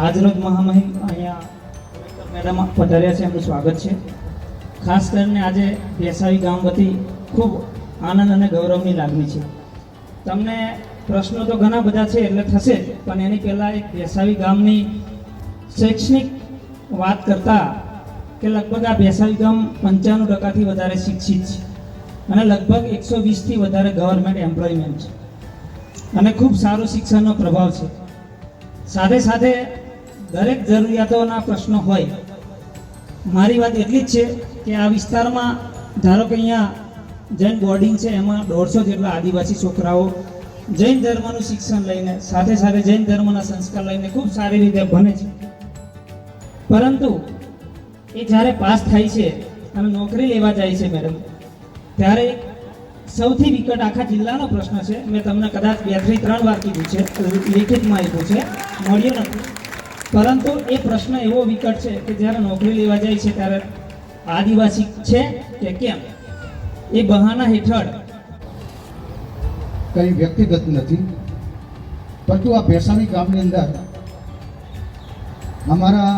આજરોજ મહામહિમ અહીંયા મેડમ પધાર્યા છે, એમનું સ્વાગત છે. ખાસ કરીને આજે ભેસાવી ગામ વતી ખૂબ આનંદ અને ગૌરવની લાગણી છે. તમને પ્રશ્નો તો ઘણા બધા છે એટલે થશે જ, પણ એની પહેલાં એક ભેસાવી ગામની શૈક્ષણિક વાત કરતા કે લગભગ આ ભેસાવી ગામ 95% વધારે શિક્ષિત છે અને લગભગ 120થી વધારે ગવર્મેન્ટ એમ્પ્લોયમેન્ટ છે અને ખૂબ સારો શિક્ષણનો પ્રભાવ છે. સાથે સાથે દરેક જરૂરિયાતોના પ્રશ્નો હોય. મારી વાત એટલી જ છે કે આ વિસ્તારમાં ધારો કે અહીંયા જૈન બોર્ડિંગ છે, એમાં 150 જેટલા આદિવાસી છોકરાઓ જૈન ધર્મનું શિક્ષણ લઈને સાથે સાથે જૈન ધર્મના સંસ્કાર લઈને ખૂબ સારી રીતે ભણે છે. પરંતુ એ જ્યારે પાસ થાય છે અને નોકરી લેવા જાય છે મેડમ, ત્યારે સૌથી વિકટ આખા જિલ્લાનો પ્રશ્ન છે. મેં તમને કદાચ 2 થી 3 વાર કીધું છે, લેખિતમાં આપ્યું છે, મળ્યો નથી. પરંતુ એ પ્રશ્ન એવો વિકટ છે કે જ્યારે નોકરી લેવા જાય છે ત્યારે આદિવાસી છે કે કેમ, એ બહાના હેઠળ કંઈ વ્યક્તિગત નથી, પરંતુ આ ભેસાવી ગામની અંદર અમારા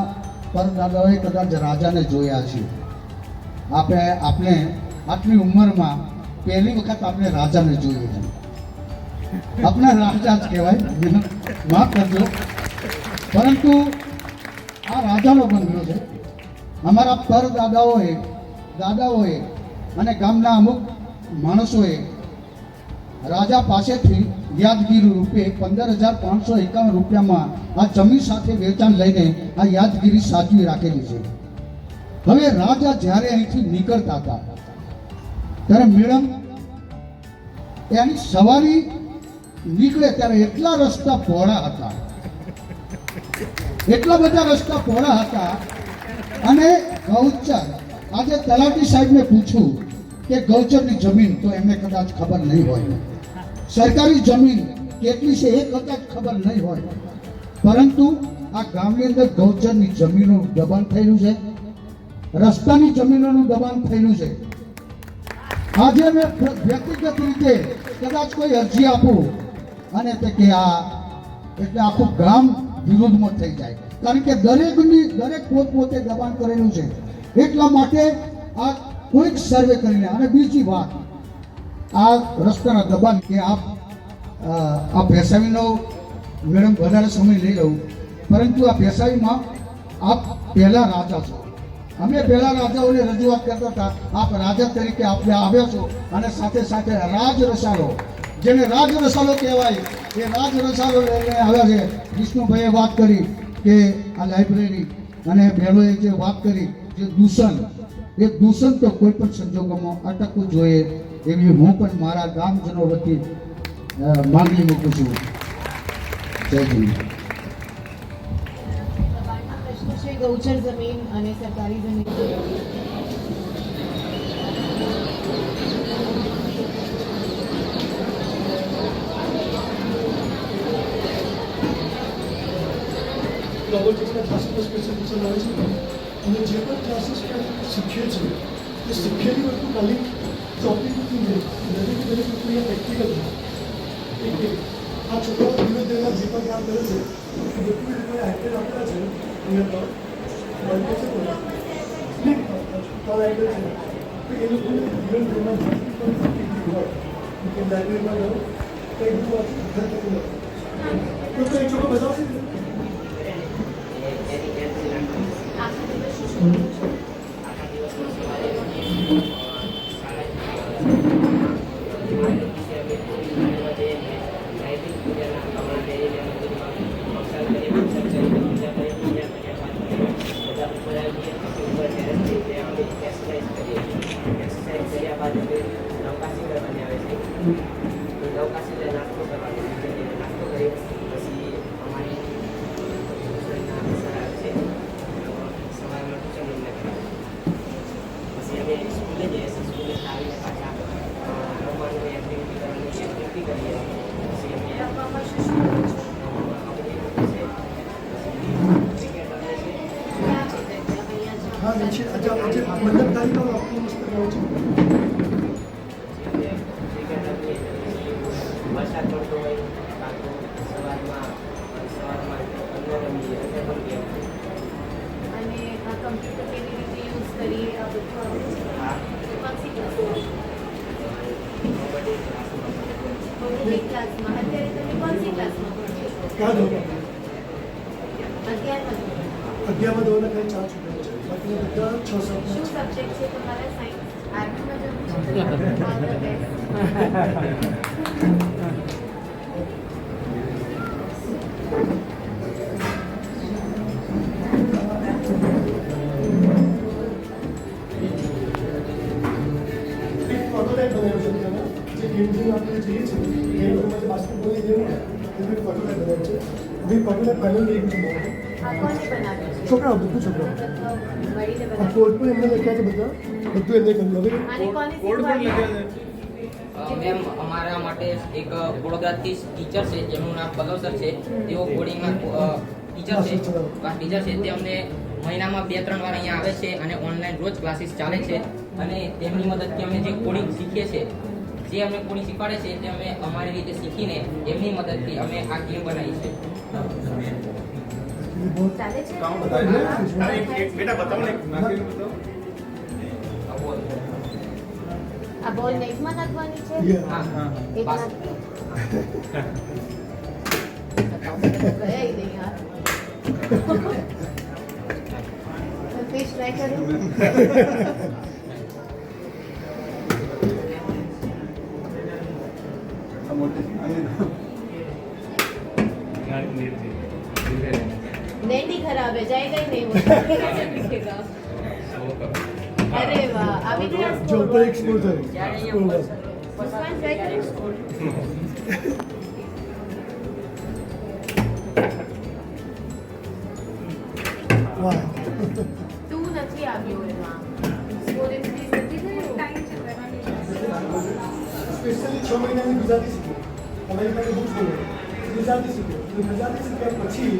પરદાદાઓએ કદાચ રાજાને જોયા છે. આપણે આટલી ઉંમરમાં પહેલી વખત આપણે રાજાને જોઈએ છે. આપણે રાજા જ કહેવાય, માફ કરજો, પરંતુ આ રાજાનો બંગલો છે. અમારા દાદાઓએ અને ગામના અમુક માણસોએ રાજા પાસેથી યાદગીરી રૂપે 15,551 રૂપિયામાં આ જમીન સાથે વેચાણ લઈને આ યાદગીરી સાચવી રાખેલી છે. હવે રાજા જ્યારે અહીંથી નીકળતા હતા ત્યારે મેડમ એની સવારી નીકળે ત્યારે એટલા રસ્તા પહોળા હતા, એટલા બધા રસ્તા પહોળા હતા. અને ગૌચર, આજે તલાટી સાહેબને પૂછ્યું કે ગૌચરની જમીન, તો એમને કદાચ ખબર નહીં હોય. સરકારી જમીન કેટલી છે એ કદાચ ખબર નહીં હોય. પરંતુ આ ગામની અંદર ગૌચરની જમીનોનું દબાણ થયેલું છે, રસ્તાની જમીનોનું દબાણ થયેલું છે. આજે મેં વ્યક્તિગત રીતે કદાચ કોઈ અરજી આપું અને તે કે આ એટલે આખું ગામ વિરોધમાં થઈ જાય, કારણ કે દરેક પોતપોતે દબાણ કરેલું છે. એટલા માટે આ કોઈક સર્વે કરીને, અને બીજી વાત, આ રસ્તાના દબાણ કે આ ભેસાવીનો મેડમ વધારે સમય લઈ લઉં, પરંતુ આ ભેસાવીમાં આપ પહેલા રાજા છો. અમે પહેલા રાજાઓને રજૂઆત કરતા હતા, આપ રાજા તરીકે આપણે આવ્યા છો અને સાથે સાથે રાજ રસાલો, જેને રાજ રસાલો કહેવાય, એ રાજ રસાલો લઈને આવ્યા છે. વિષ્ણુભાઈએ વાત કરી કે આ લાઇબ્રેરી, અને બેલોએ જે વાત કરી જે દૂષણ, એ દૂષણ તો કોઈ પણ સંજોગોમાં અટકવું જોઈએ એવી હું પણ મારા ગામજનો વતી માંગણી મૂકું છું. જય હિન્દ. ગૌચર જમીન અને સરકારી જમીન રોબોટિક્સના ક્લાસીસ સ્પેસિફિકેશન આવે છે અને જે પણ ક્લાસીસ શીખીએ છીએ એ શીખેલી વસ્તુ ખાલી ટોપિકથી નહીં, દરેક વસ્તુ એ પ્રેક્ટિકલ છે. આ છોકરાઓ ધીમે ધીમે જે પણ કામ કરે છે એ બધું લોકોએ આઈટેલ આપેલા છે અહીંયા તો એ લોકોને ધીમે ધીમે હોય કે લાઇબ્રેરીમાં જાઓ તો એ બધું તો એક છોકરો બતાવશે. हाँ नीचे अच्छा मुझे मतलब तारीख और आपको मुझे કેટલી ક્લાસમાં અત્યારે તમે કોણસી ક્લાસમાં ભણો છો? કયા ધોરણ? 11મા ધોરણ. 11મા ધોરણના ખાલી 4 છોકરાઓ છે, બાકી બધા 6-7 શું છે. સબ્જેક્ટ છે તમારા? સાયન્સ, આર્ટ્સમાં જવું છે? All the best. એક પ્રોટોટાઇપ બનાવ્યો છે અત્યારે, જે ગેમઝોન આપણે જઈએ છીએ ગેમઝોનમાં જે બાસ્કેટબોલની ગેમ હોય એનું એક પ્રોટોટાઇપ બનાવ્યો છે. હવે પ્રોટોટાઇપ ફાઇનલ એક બનાવ્યો આ કોને બનાવ્યું છે? છોકરાઓ બધું છોકરાઓ મળીને આ બનાવ્યું. કોડ પણ એમને લખ્યા છે બધા, બધું એમને કર્યું. હવે આને કોને શીખવાડ્યું? મેમ અમારા માટે એક વડોદરાથી ટીચર છે જેમનું નામ પલ્લવ સર છે. તેઓ કોડિંગના ટીચર છે, ક્લાસ ટીચર છે. તે અમને મહિનામાં 2-3 વાર અહીંયા આવે છે અને ઓનલાઈન રોજ ક્લાસીસ ચાલે છે. અને તેમની મદદથી અમે જે કોડિંગ શીખીએ છીએ, જે અમને કોડિંગ શીખવાડે છે તે અમે અમારી રીતે શીખીને એમની મદદથી અમે આ ગેમ બનાવી છે. ચાલે છે? આ બોલ નેટમાં નાખવાની છે? હા એક બસ. ગયા ઈ નહીં યાર. ફિશ ટ્રાય કરું. नेटी खराब है, जाएगा ही नहीं वो. कैसे दिखेगा? अरे वाह, अभी क्या જો स्कोर ઉપર એક સ્કોર થાય સ્કોર બસ. मुस्कान ट्राई करो. વાહ 2 નથી આવ્યો એમાં. સ્કોર ઇન્ક્રીઝ નથી થયો. સ્પેશિયલી 6 મહિનાની ગુજરાતી શીખ્યો. અમારી પાસે બુક્સ બોલો ગુજરાતી શીખ્યો. અને ગુજરાતી શીખ્યા પછી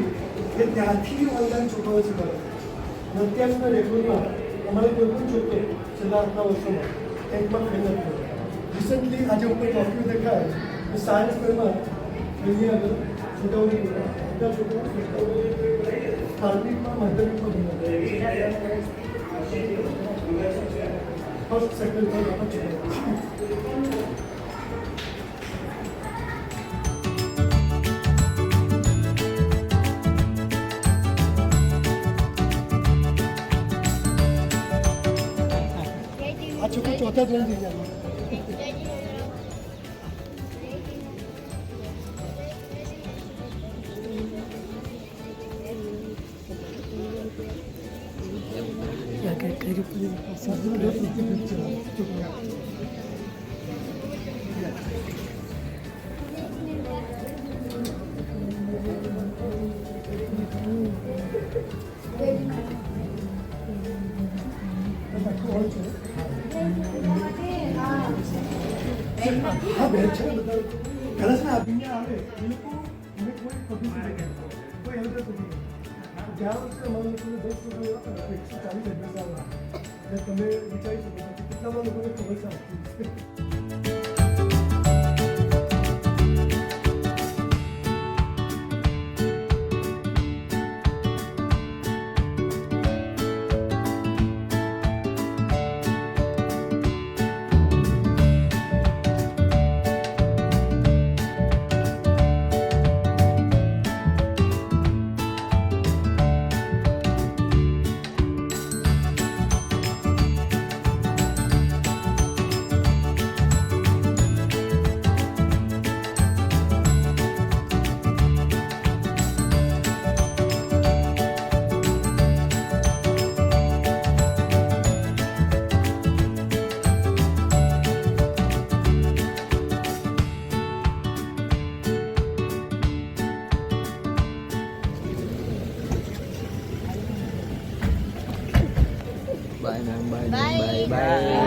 એ ત્યાંથી ઓનલાઈન છોકરાઓ શીખવાડે. અને અત્યાર સુધીના રેકોર્ડમાં અમારે કોઈ પણ છોકરો છેલ્લા આટલા વર્ષોમાં ટેન્થમાં ફેલ નથી થયો. રિસન્ટલી આજે ઉપર ટ્રોફીઓ દેખાય તો સાયન્સ ફેરમાં અહીંયા આગળ છોકરાઓની બધા છોકરાઓ પ્રાથમિકમાં માધ્યમિકમાં ભણ્યા. ફર્સ્ટ સેકન્ડ થર્ડ છોકરાઓ. આ છોકરો ચોથા ધોરણ થઈ જાય. હા બેન છે ને બધા કદાચ ને આપીને આવે એ લોકો મને કોઈ પબ્લિસિટી કોઈ હેલ્પ નથી કરી. ગયા વર્ષે અમારા લોકોને 10 છોકરાઓ એવા હતા 140 એડ્રેસ આવ્યા. એટલે તમે વિચારી શકો છો કે કેટલામાં લોકોને ખબર છે આપતી. બાય.